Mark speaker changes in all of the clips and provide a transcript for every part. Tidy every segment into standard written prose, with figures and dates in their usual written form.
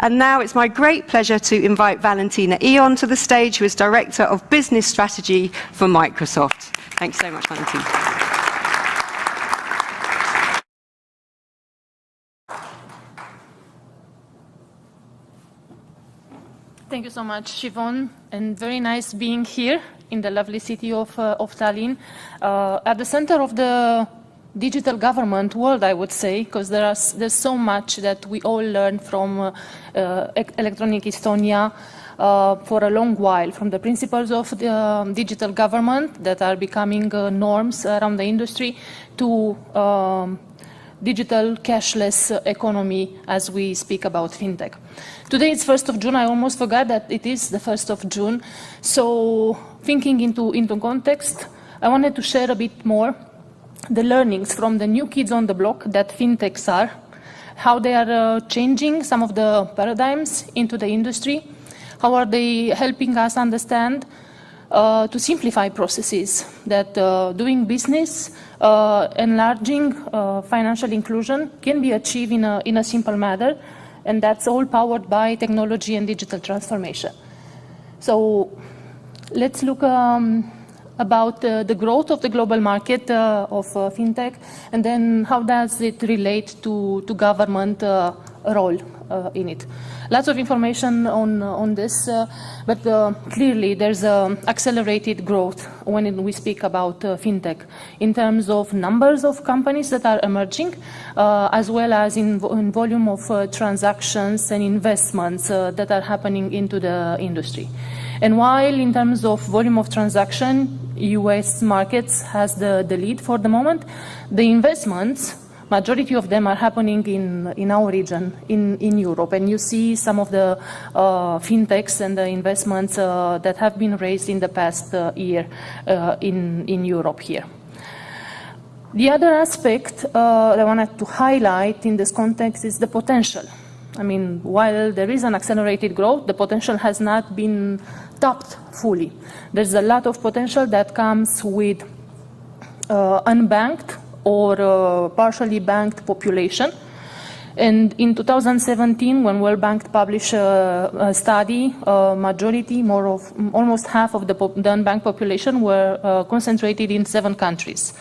Speaker 1: And now it's my great pleasure to invite Valentina Ion to the stage, who is Director of Business Strategy for Microsoft. Thanks so much, Valentina.
Speaker 2: Thank you so much, Siobhan, and very nice being here in the lovely city of Tallinn, at the center of the digital government world, I would say, because there's so much that we all learn from Electronic Estonia for a long while, from the principles of the digital government that are becoming norms around the industry to digital cashless economy as we speak about fintech. Today it's 1st of June. I almost forgot that it is the 1st of June. So thinking into context, I wanted to share a bit more the learnings from the new kids on the block that fintechs are, how they are changing some of the paradigms into the industry, how are they helping us understand to simplify processes, that doing business, enlarging financial inclusion can be achieved in a simple manner, and that's all powered by technology and digital transformation. So let's look about the growth of the global market of fintech, and then how does it relate to government role in it. Lots of information on this, but clearly there's accelerated growth when we speak about fintech in terms of numbers of companies that are emerging, as well as in volume of transactions and investments that are happening into the industry. And while in terms of volume of transaction, US markets has the lead for the moment, the investments, majority of them are happening in our region, in Europe. And you see some of the fintechs and the investments that have been raised in the past year in Europe here. The other aspect that I wanted to highlight in this context is the potential. I mean, while there is an accelerated growth, the potential has not been tapped fully. There's a lot of potential that comes with unbanked or partially banked population. And in 2017, when World Bank published a study, majority, almost half of the unbanked population were concentrated in 7 countries.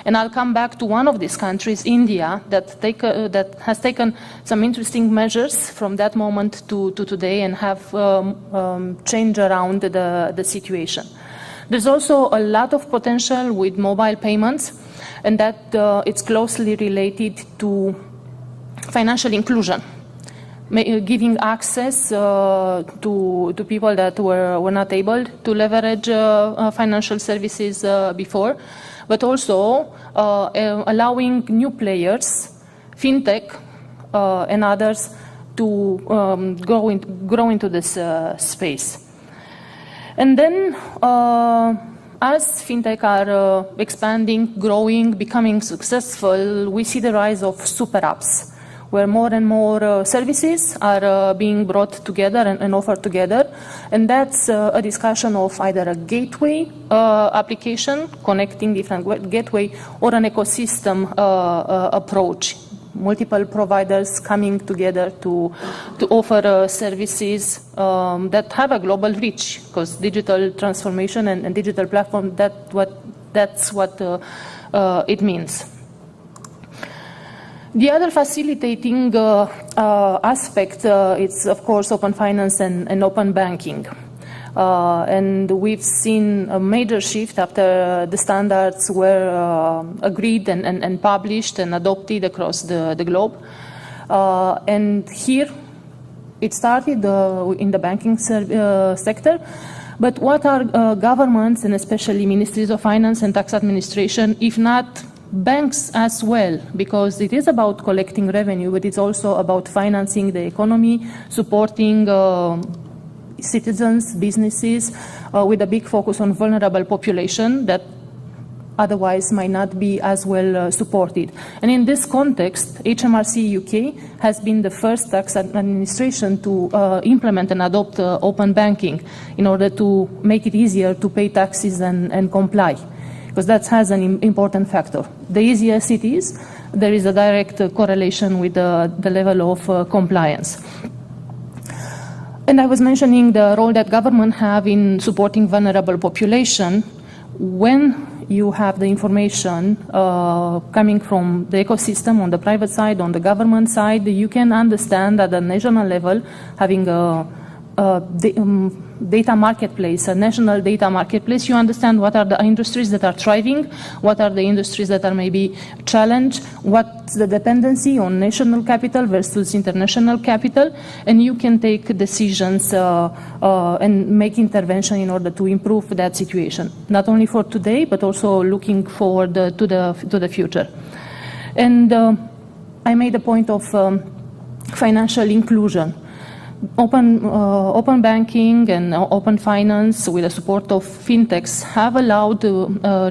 Speaker 2: And I'll come back to one of these countries, India, that has taken some interesting measures from that moment to today and have changed around the situation. There's also a lot of potential with mobile payments, and that it's closely related to financial inclusion, giving access to people that were not able to leverage financial services before, but also allowing new players, fintech and others, to grow into this space. And then, as fintech are expanding, growing, becoming successful, we see the rise of super apps, where more and more services are being brought together and offered together. And that's a discussion of either a gateway application, connecting different gateway, or an ecosystem approach. Multiple providers coming together to offer services that have a global reach, because digital transformation and digital platform, that's what it means. The other facilitating aspect is, of course, open finance and open banking. And we've seen a major shift after the standards were agreed and published and adopted across the globe. And here it started in the banking sector. But what are governments, and especially ministries of finance and tax administration, if not banks as well? Because it is about collecting revenue, but it's also about financing the economy, supporting citizens, businesses, with a big focus on vulnerable population that otherwise might not be as well supported. And in this context, HMRC UK has been the first tax administration to implement and adopt open banking in order to make it easier to pay taxes and comply, because that has an important factor. The easier it is, there is a direct correlation with the level of compliance. And I was mentioning the role that government have in supporting vulnerable population. When you have the information coming from the ecosystem on the private side, on the government side, you can understand at the national level, having a data marketplace, a national data marketplace, you understand what are the industries that are thriving, what are the industries that are maybe challenged, what's the dependency on national capital versus international capital, and you can take decisions and make intervention in order to improve that situation, not only for today, but also looking forward to the future. And I made a point of financial inclusion. Open banking and open finance with the support of fintechs have allowed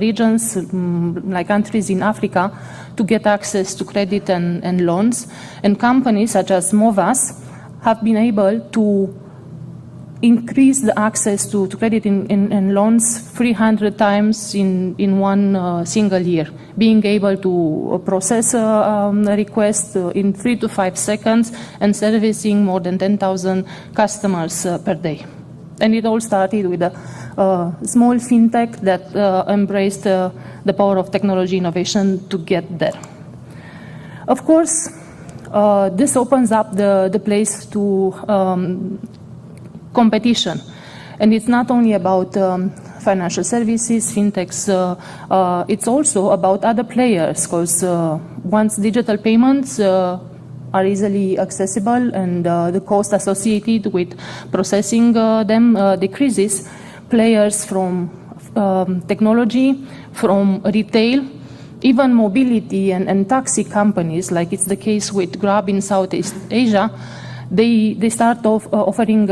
Speaker 2: regions like countries in Africa to get access to credit and loans, and companies such as Movas have been able to increase the access to credit and loans 300 times in one single year, being able to process a request in 3 to 5 seconds and servicing more than 10,000 customers per day. And it all started with a small fintech that embraced the power of technology innovation to get there. Of course, this opens up the place to competition. And it's not only about financial services, fintechs, it's also about other players, because once digital payments are easily accessible and the cost associated with processing them decreases, players from technology, from retail, even mobility and taxi companies, like it's the case with Grab in Southeast Asia, they start off offering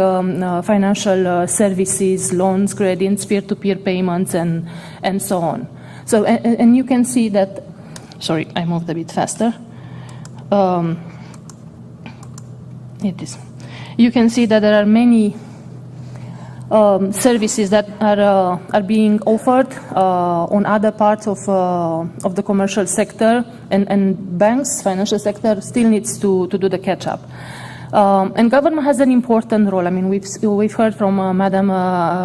Speaker 2: financial services, loans, credits, peer-to-peer payments, and so on. So, and you can see that, sorry, I moved a bit faster. It is. You can see that there are many services that are being offered on other parts of the commercial sector, and banks, financial sector, still needs to do the catch-up. And government has an important role. I mean, we've heard from Madam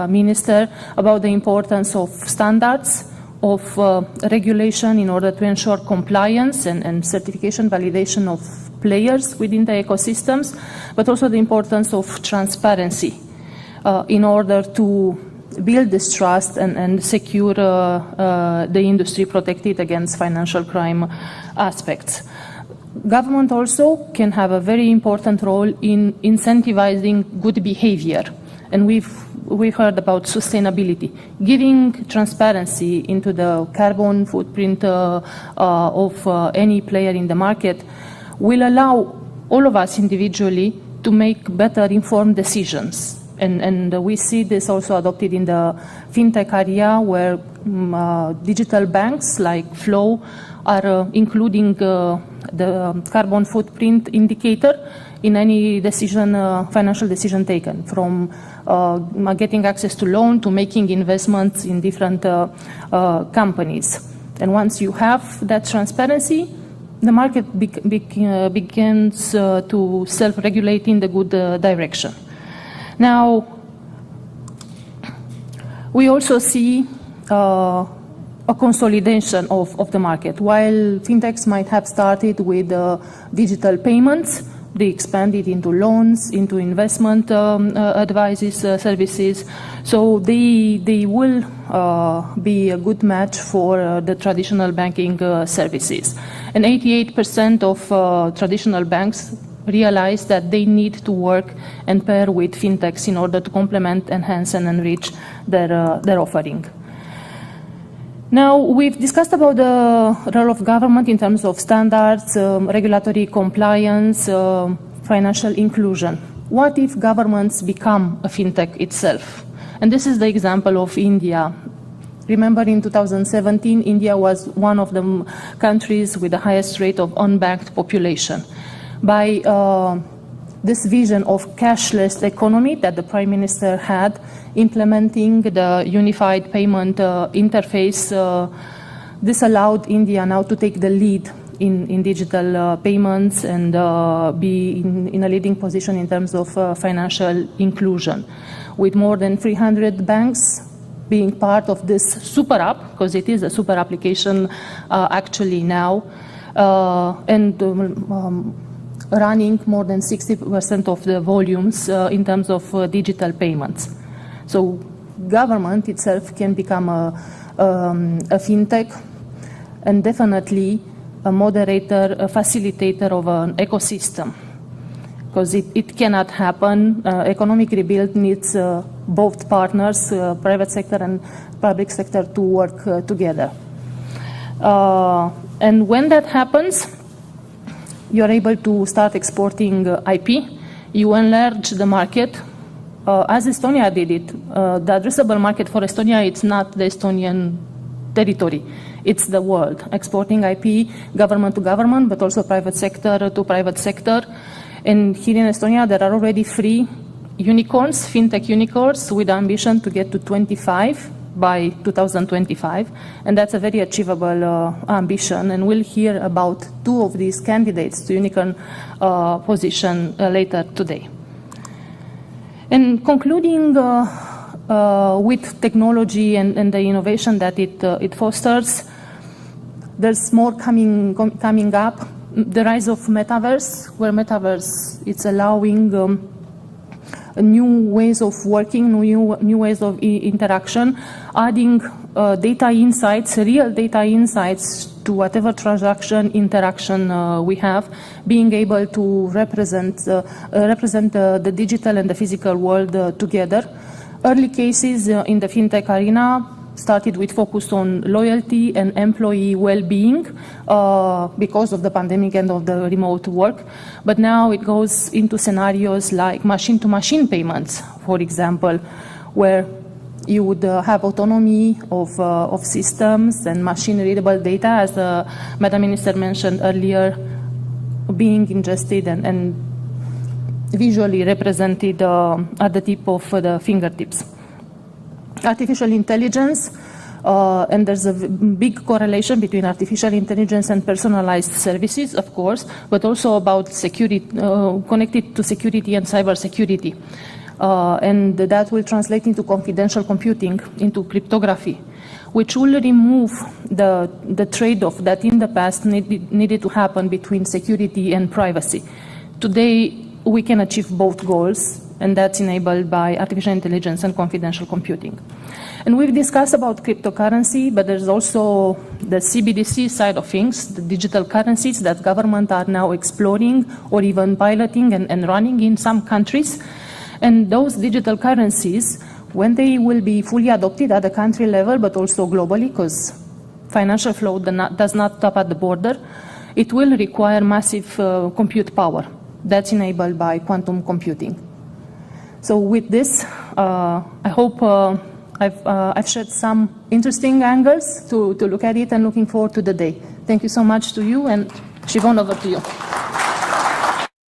Speaker 2: Minister about the importance of standards, of regulation in order to ensure compliance and certification validation of players within the ecosystems, but also the importance of transparency in order to build this trust and secure the industry protected against financial crime aspects. Government also can have a very important role in incentivizing good behavior. And we've heard about sustainability. Giving transparency into the carbon footprint of any player in the market will allow all of us individually to make better informed decisions. And we see this also adopted in the fintech area, where digital banks like Flow are including the carbon footprint indicator in any decision, financial decision taken, from getting access to loan to making investments in different companies. And once you have that transparency, the market begins to self-regulate in the good direction. Now, we also see a consolidation of the market. While fintechs might have started with digital payments, they expanded into loans, into investment advices, services. So they will be a good match for the traditional banking services. And 88% of traditional banks realize that they need to work and pair with fintechs in order to complement, enhance, and enrich their offering. Now, we've discussed about the role of government in terms of standards, regulatory compliance, financial inclusion. What if governments become a fintech itself? And this is the example of India. Remember, in 2017, India was one of the countries with the highest rate of unbanked population. By this vision of cashless economy that the Prime Minister had, implementing the unified payment interface, this allowed India now to take the lead in digital payments and be in a leading position in terms of financial inclusion. With more than 300 banks being part of this super app, because it is a super application actually now, and running more than 60% of the volumes in terms of digital payments. So government itself can become a fintech and definitely a moderator, a facilitator of an ecosystem, because it cannot happen. Economic rebuild needs both partners, private sector and public sector, to work together. And when that happens, you're able to start exporting IP. You enlarge the market, as Estonia did it. The addressable market for Estonia, it's not the Estonian territory. It's the world. Exporting IP, government to government, but also private sector to private sector. And here in Estonia, there are already 3 unicorns, fintech unicorns, with ambition to get to 25 by 2025. And that's a very achievable ambition. And we'll hear about 2 of these candidates to unicorn position later today. And concluding with technology and the innovation that it fosters, there's more coming up. The rise of metaverse, where metaverse it's allowing new ways of working, new ways of interaction, adding data insights, real data insights to whatever transaction interaction we have, being able to represent the digital and the physical world together. Early cases in the fintech arena started with focus on loyalty and employee well-being because of the pandemic and of the remote work. But now it goes into scenarios like machine-to-machine payments, for example, where you would have autonomy of systems and machine-readable data, as Madam Minister mentioned earlier, being ingested and visually represented at the tip of the fingertips. Artificial intelligence, and there's a big correlation between artificial intelligence and personalized services, of course, but also about security, connected to security and cybersecurity. And that will translate into confidential computing, into cryptography, which will remove the trade-off that in the past needed to happen between security and privacy. Today, we can achieve both goals, and that's enabled by artificial intelligence and confidential computing. And we've discussed about cryptocurrency, but there's also the CBDC side of things, the digital currencies that government are now exploring or even piloting and running in some countries. And those digital currencies, when they will be fully adopted at the country level, but also globally, because financial flow does not stop at the border, it will require massive compute power. That's enabled by quantum computing. So with this, I hope I've shared some interesting angles to look at it, and looking forward to the day. Thank you so much to you, and Siobhan, over to you.